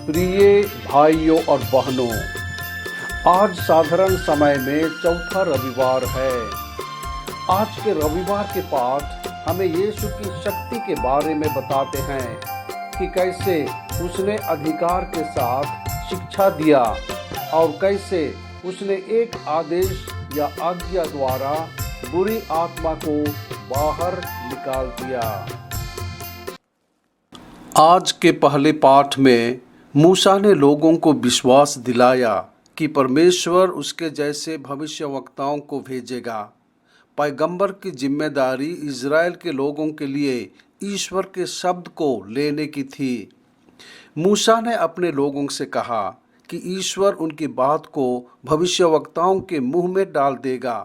प्रिय भाइयों और बहनों, आज साधारण समय में चौथा रविवार है। आज के रविवार के पाठ हमें यीशु की शक्ति के बारे में बताते हैं कि कैसे उसने अधिकार के साथ शिक्षा दिया और कैसे उसने एक आदेश या आज्ञा द्वारा बुरी आत्मा को बाहर निकाल दिया। आज के पहले पाठ में मूसा ने लोगों को विश्वास दिलाया कि परमेश्वर उसके जैसे भविष्यवक्ताओं को भेजेगा। पैगंबर की जिम्मेदारी इज़राइल के लोगों के लिए ईश्वर के शब्द को लेने की थी। मूसा ने अपने लोगों से कहा कि ईश्वर उनकी बात को भविष्यवक्ताओं के मुंह में डाल देगा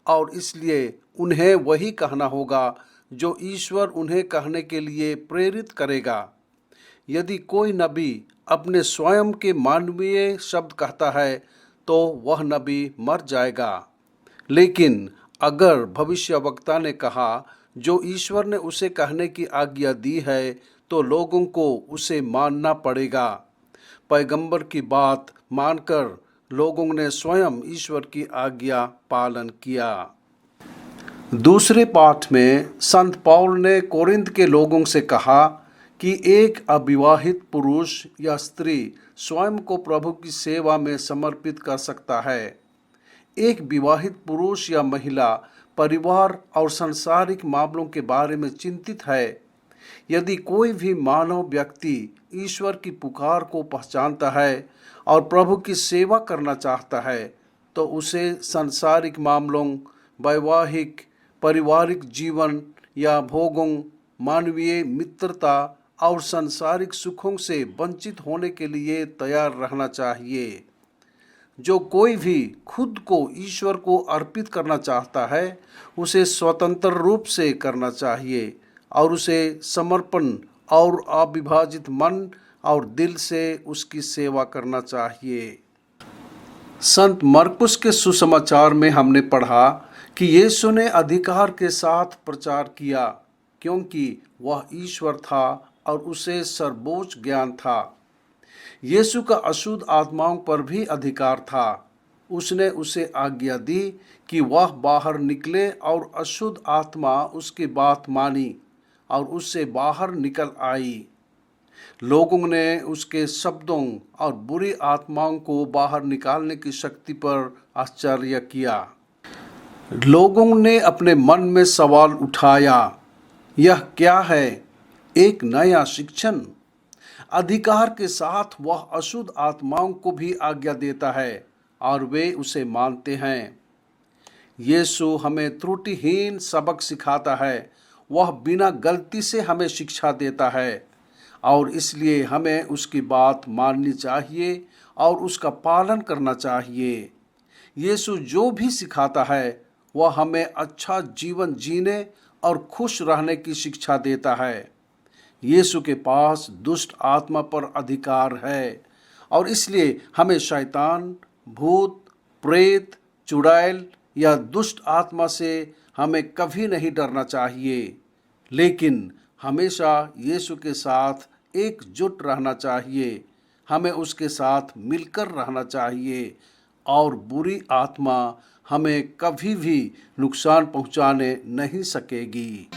और इसलिए उन्हें वही कहना होगा जो ईश्वर उन्हें कहने के लिए प्रेरित करेगा। यदि कोई नबी अपने स्वयं के मानवीय शब्द कहता है तो वह नबी मर जाएगा, लेकिन अगर भविष्यवक्ता ने कहा जो ईश्वर ने उसे कहने की आज्ञा दी है तो लोगों को उसे मानना पड़ेगा। पैगंबर की बात मानकर लोगों ने स्वयं ईश्वर की आज्ञा पालन किया। दूसरे पाठ में संत पौल ने कोरिन्थ के लोगों से कहा कि एक अविवाहित पुरुष या स्त्री स्वयं को प्रभु की सेवा में समर्पित कर सकता है। एक विवाहित पुरुष या महिला परिवार और सांसारिक मामलों के बारे में चिंतित है। यदि कोई भी मानव व्यक्ति ईश्वर की पुकार को पहचानता है और प्रभु की सेवा करना चाहता है तो उसे सांसारिक मामलों, वैवाहिक, पारिवारिक जीवन या भोगों, मानवीय मित्रता और सांसारिक सुखों से वंचित होने के लिए तैयार रहना चाहिए। जो कोई भी खुद को ईश्वर को अर्पित करना चाहता है उसे स्वतंत्र रूप से करना चाहिए और उसे समर्पण और अविभाजित मन और दिल से उसकी सेवा करना चाहिए। संत मरकुस के सुसमाचार में हमने पढ़ा कि यीशु ने अधिकार के साथ प्रचार किया क्योंकि वह ईश्वर था और उसे सर्वोच्च ज्ञान था। यीशु का अशुद्ध आत्माओं पर भी अधिकार था। उसने उसे आज्ञा दी कि वह बाहर निकले और अशुद्ध आत्मा उसकी बात मानी और उससे बाहर निकल आई। लोगों ने उसके शब्दों और बुरी आत्माओं को बाहर निकालने की शक्ति पर आश्चर्य किया। लोगों ने अपने मन में सवाल उठाया, यह क्या है? एक नया शिक्षण। अधिकार के साथ वह अशुद्ध आत्माओं को भी आज्ञा देता है और वे उसे मानते हैं। यीशु हमें त्रुटिहीन सबक सिखाता है। वह बिना गलती से हमें शिक्षा देता है और इसलिए हमें उसकी बात माननी चाहिए और उसका पालन करना चाहिए। यीशु जो भी सिखाता है वह हमें अच्छा जीवन जीने और खुश रहने की शिक्षा देता है। यीशु के पास दुष्ट आत्मा पर अधिकार है और इसलिए हमें शैतान, भूत, प्रेत, चुड़ैल या दुष्ट आत्मा से हमें कभी नहीं डरना चाहिए, लेकिन हमेशा यीशु के साथ एकजुट रहना चाहिए। हमें उसके साथ मिलकर रहना चाहिए और बुरी आत्मा हमें कभी भी नुकसान पहुंचाने नहीं सकेगी।